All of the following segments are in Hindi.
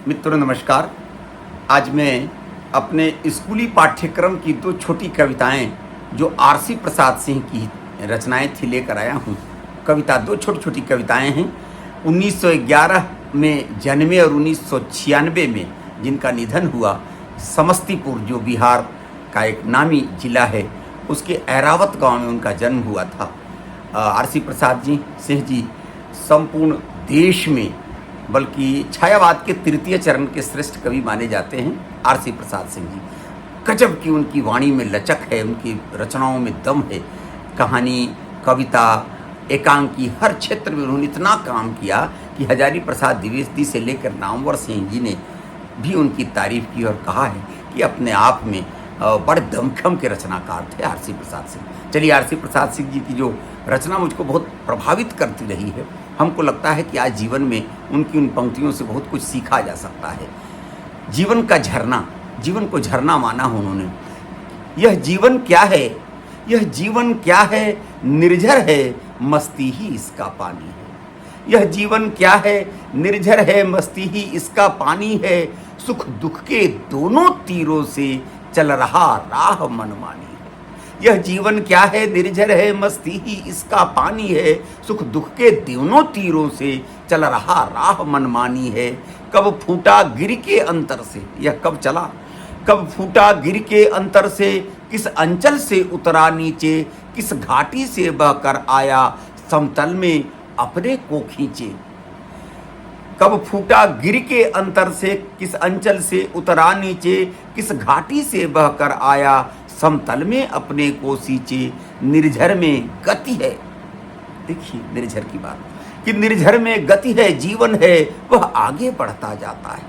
मित्रों नमस्कार। आज मैं अपने स्कूली पाठ्यक्रम की दो छोटी कविताएं जो आरसी प्रसाद सिंह की रचनाएं थी लेकर आया हूं। कविता दो छोटी छोटी कविताएं हैं। 1911 में जन्मे और 1996 में जिनका निधन हुआ, समस्तीपुर जो बिहार का एक नामी जिला है, उसके ऐरावत गांव में उनका जन्म हुआ था। आरसी प्रसाद जी सिंह जी संपूर्ण देश में बल्कि छायावाद के तृतीय चरण के श्रेष्ठ कवि माने जाते हैं। आरसी प्रसाद सिंह जी गजब की उनकी वाणी में लचक है, उनकी रचनाओं में दम है। कहानी, कविता, एकांकी, हर क्षेत्र में उन्होंने इतना काम किया कि हजारी प्रसाद द्विवेदी से लेकर नामवर सिंह जी ने भी उनकी तारीफ की और कहा है कि अपने आप में बड़े दमखम के रचनाकार थे आरसी प्रसाद सिंह। चलिए, आरसी प्रसाद सिंह जी की जो रचना मुझको बहुत प्रभावित करती रही है, हमको लगता है कि आज जीवन में उनकी उन पंक्तियों से बहुत कुछ सीखा जा सकता है। जीवन का झरना, जीवन को झरना माना उन्होंने। यह जीवन क्या है, यह जीवन क्या है, निर्झर है मस्ती ही इसका पानी है। यह जीवन क्या है, निर्झर है मस्ती ही इसका पानी है। सुख दुख के दोनों तीरों से चल रहा राह मनमानी है। यह जीवन क्या है, निर्झर है मस्ती ही इसका पानी है। सुख दुख के दोनों तीरों से चल रहा राह मनमानी है। कब फूटा गिर के अंतर से, यह कब चला, कब फूटा गिर के अंतर से, किस अंचल से उतरा नीचे, किस घाटी से बहकर आया समतल में अपने को खींचे। कब फूटा गिर के अंतर से, किस अंचल से उतरा नीचे, किस घाटी से बहकर आया समतल में अपने को सींचे। निर्झर में गति है, देखिए निर्झर की बात, कि निर्झर में गति है, जीवन है वह आगे बढ़ता जाता है।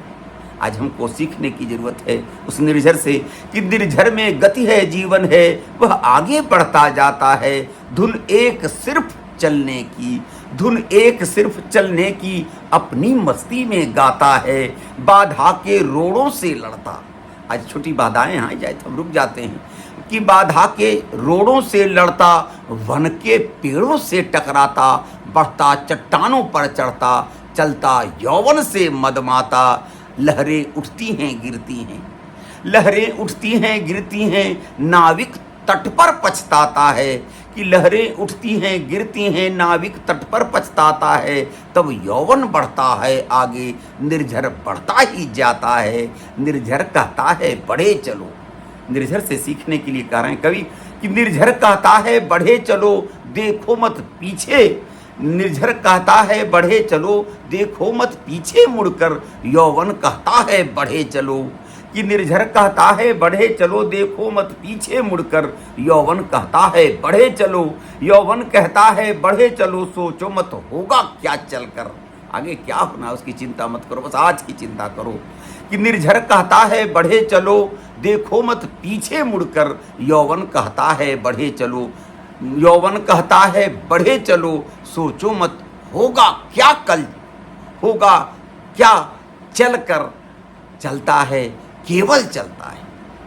आज हमको सीखने की जरूरत है उस निर्झर से कि निर्झर में गति है, जीवन है वह आगे बढ़ता जाता है। धुन एक सिर्फ चलने की, धुन एक सिर्फ चलने की अपनी मस्ती में गाता है। बाधा के रोड़ों से लड़ता, आज छोटी बाधाएं आ जाए तो हम रुक जाते हैं, कि बाधा के रोड़ों से लड़ता, वन के पेड़ों से टकराता, बढ़ता चट्टानों पर चढ़ता, चलता यौवन से मदमाता। लहरें उठती हैं गिरती हैं, लहरें उठती हैं गिरती हैं, नाविक तट पर पछताता है। कि लहरें उठती हैं गिरती हैं, नाविक तट पर पछताता है। तब यौवन बढ़ता है आगे, निर्झर बढ़ता ही जाता है। निर्झर कहता है बढ़े चलो, निर्झर से सीखने के लिए कह रहे हैं कवि कि निर्झर कहता है बढ़े चलो, देखो मत पीछे। निर्झर कहता है बढ़े चलो, देखो मत पीछे मुड़कर। यौवन कहता है बढ़े चलो, कि निर्झर कहता है बढ़े चलो, देखो मत पीछे मुड़कर। यौवन कहता है बढ़े चलो, यौवन कहता है बढ़े चलो, सोचो मत होगा क्या चलकर। आगे क्या होना उसकी चिंता मत करो, बस आज की चिंता करो। कि निर्झर कहता है बढ़े चलो, देखो मत पीछे मुड़कर। यौवन कहता है बढ़े चलो, यौवन कहता है बढ़े चलो, सोचो मत होगा क्या कल, होगा क्या चलकर। चलता है केवल चलता है,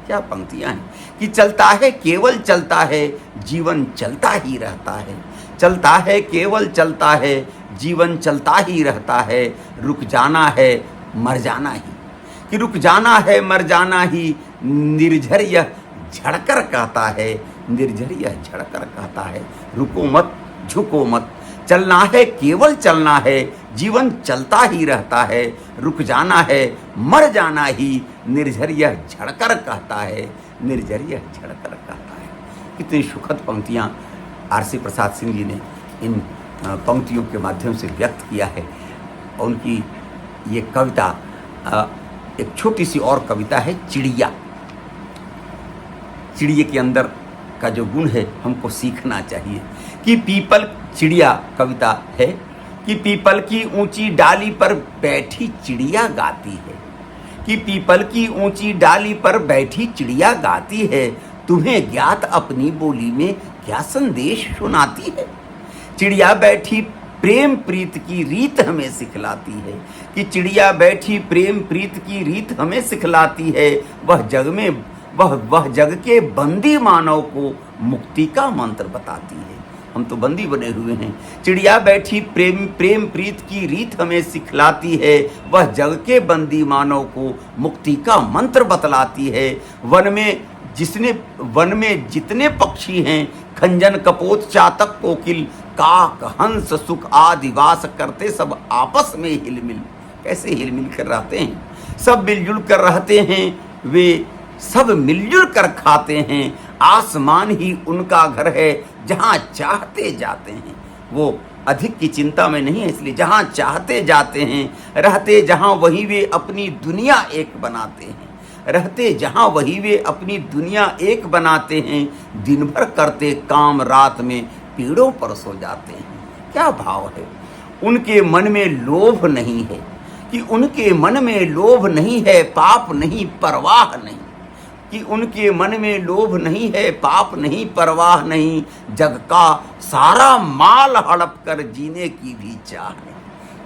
क्या पंक्तियां हैं, कि चलता है केवल चलता है, जीवन चलता ही रहता है। चलता है केवल चलता है, जीवन चलता ही रहता है। रुक जाना है मर जाना ही, कि रुक जाना है मर जाना ही। निर्झर यह झड़कर कहता है, निर्झर यह झड़कर कहता है। रुको मत झुको मत, चलना है केवल चलना है, जीवन चलता ही रहता है। रुक जाना है मर जाना ही, निर्झर यह झड़कर कहता है, निर्झर यह झड़कर कहता है। कितनी सुखद पंक्तियाँ आरसी प्रसाद सिंह जी ने इन पंक्तियों के माध्यम से व्यक्त किया है। उनकी ये कविता, एक छोटी सी और कविता है चिड़िया। चिड़िया के अंदर का जो गुण है हमको सीखना चाहिए। कि पीपल, चिड़िया कविता है, कि पीपल की ऊंची डाली पर बैठी चिड़िया गाती है। कि पीपल की ऊंची डाली पर बैठी चिड़िया गाती है, तुम्हें ज्ञात अपनी बोली में क्या संदेश सुनाती है। चिड़िया बैठी प्रेम प्रीत की रीत हमें सिखलाती है। कि चिड़िया बैठी प्रेम प्रीत की रीत हमें सिखलाती है। वह जग में वह जग के बंदी मानव को मुक्ति का मंत्र बताती है। हम तो बंदी बने हुए हैं। चिड़िया बैठी प्रेम प्रेम प्रीत की रीत हमें सिखलाती है, वह जग के बंदी मानव को मुक्ति का मंत्र बतलाती है। वन में जितने पक्षी हैं, खंजन कपोत चातक कोकिल काक हंस सुख आदि वास करते सब आपस में हिलमिल। कैसे हिलमिल कर रहते हैं, सब मिलजुल कर रहते हैं, वे सब मिलजुल कर खाते हैं। आसमान ही उनका घर है, जहाँ चाहते जाते हैं। वो अधिक की चिंता में नहीं है, इसलिए जहाँ चाहते जाते हैं। रहते जहाँ वहीं वे अपनी दुनिया एक बनाते हैं। रहते जहाँ वहीं वे अपनी दुनिया एक बनाते हैं। दिन भर करते काम, रात में पेड़ों पर सो जाते हैं। क्या भाव है, उनके मन में लोभ नहीं है, कि उनके मन में लोभ नहीं है, पाप नहीं परवाह नहीं, कि उनके मन में लोभ नहीं है, पाप नहीं परवाह नहीं। जग का सारा माल हड़प कर जीने की भी चाह नहीं।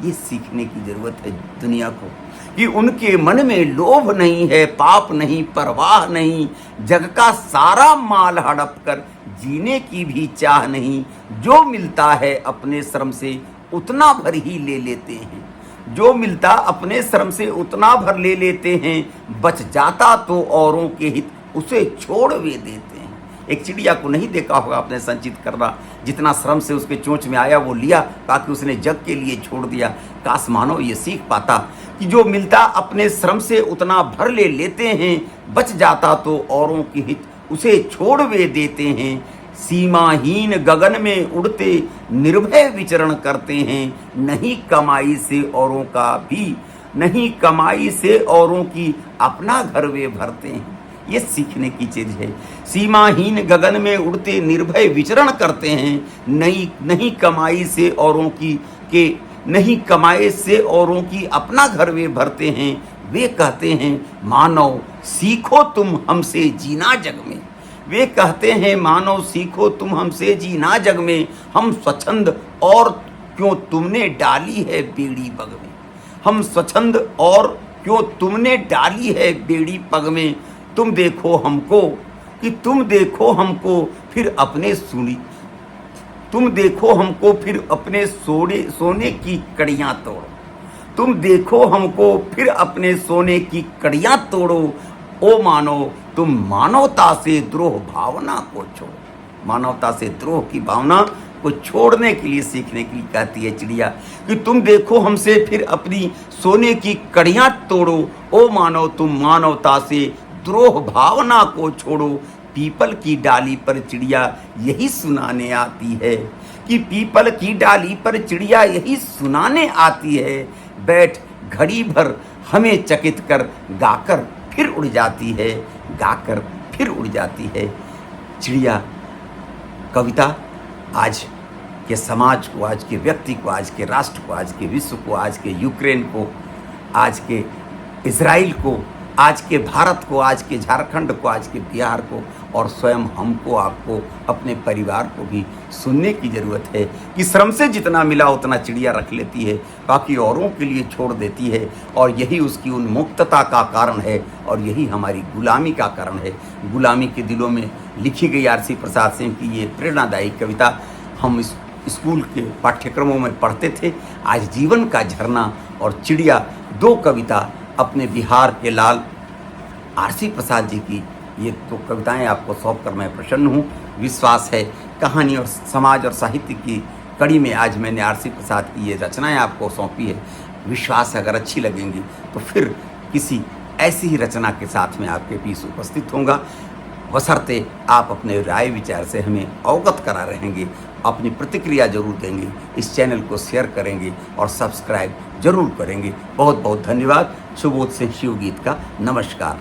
ये सीखने की जरूरत है दुनिया को, कि उनके मन में लोभ नहीं है, पाप नहीं परवाह नहीं। जग का सारा माल हड़प कर जीने की भी चाह नहीं। जो मिलता है अपने श्रम से उतना भर ही ले लेते हैं। जो मिलता अपने श्रम से उतना भर ले लेते हैं। बच जाता तो औरों के हित उसे छोड़ वे देते हैं। एक चिड़िया को नहीं देखा होगा आपने संचित करना, जितना श्रम से उसके चोंच में आया वो लिया, बाकी उसने जग के लिए छोड़ दिया। काश मानव ये सीख पाता कि जो मिलता अपने श्रम से उतना भर ले लेते हैं। बच जाता तो औरों के हित उसे छोड़ वे देते हैं। सीमाहीन गगन में उड़ते निर्भय विचरण करते हैं। नहीं कमाई से औरों का भी, नहीं कमाई से औरों की अपना घर वे भरते हैं। ये सीखने की चीज है। सीमाहीन गगन में उड़ते निर्भय विचरण करते हैं। नहीं कमाई से औरों की नहीं कमाए से औरों की अपना घर वे भरते हैं। वे कहते हैं मानव सीखो तुम हमसे जीना जग में। वे कहते हैं मानव सीखो तुम हमसे जीना जग में। हम स्वच्छंद और क्यों तुमने डाली है बेड़ी पग में। हम स्वच्छंद और क्यों तुमने डाली है बेड़ी पग में। तुम देखो हमको कि तुम देखो हमको फिर अपने सुनी, तुम देखो हमको फिर अपने सोने की कड़ियाँ तोड़ो। तुम देखो हमको फिर अपने सोने की कड़ियाँ तोड़ो। ओ मानो तुम मानवता से द्रोह भावना को छोड़ो। मानवता से द्रोह की भावना को छोड़ने के लिए, सीखने के लिए कहती है चिड़िया कि तुम देखो हमसे फिर अपनी सोने की कड़ियाँ तोड़ो। ओ मानो तुम मानवता से द्रोह भावना को छोड़ो। पीपल की डाली पर चिड़िया यही सुनाने आती है, कि पीपल की डाली पर चिड़िया यही सुनाने आती है। बैठ घड़ी भर हमें चकित कर गाकर फिर उड़ जाती है, गाकर फिर उड़ जाती है। चिड़िया कविता आज के समाज को, आज के व्यक्ति को, आज के राष्ट्र को, आज के विश्व को, आज के यूक्रेन को, आज के इजराइल को, आज के भारत को, आज के झारखंड को, आज के बिहार को और स्वयं हमको, आपको, अपने परिवार को भी सुनने की ज़रूरत है कि श्रम से जितना मिला उतना चिड़िया रख लेती है, बाकी औरों के लिए छोड़ देती है। और यही उसकी उन्मुक्तता का कारण है और यही हमारी गुलामी का कारण है। गुलामी के दिलों में लिखी गई आरसी प्रसाद सिंह की ये प्रेरणादायी कविता हम इस स्कूल के पाठ्यक्रमों में पढ़ते थे। आज जीवन का झरना और चिड़िया, दो कविता अपने बिहार के लाल आरसी प्रसाद जी की ये दो कविताएं आपको सौंप कर मैं प्रसन्न हूँ। विश्वास है कहानी और समाज और साहित्य की कड़ी में आज मैंने आरसी प्रसाद की ये रचनाएं आपको सौंपी है। विश्वास अगर अच्छी लगेंगी तो फिर किसी ऐसी ही रचना के साथ में आपके बीच उपस्थित होऊंगा, बशर्ते आप अपने राय विचार से हमें अवगत करा रहेंगे, अपनी प्रतिक्रिया जरूर देंगे, इस चैनल को शेयर करेंगे और सब्सक्राइब जरूर करेंगे। बहुत बहुत धन्यवाद। सुबोध सिंह शिवगीत का नमस्कार।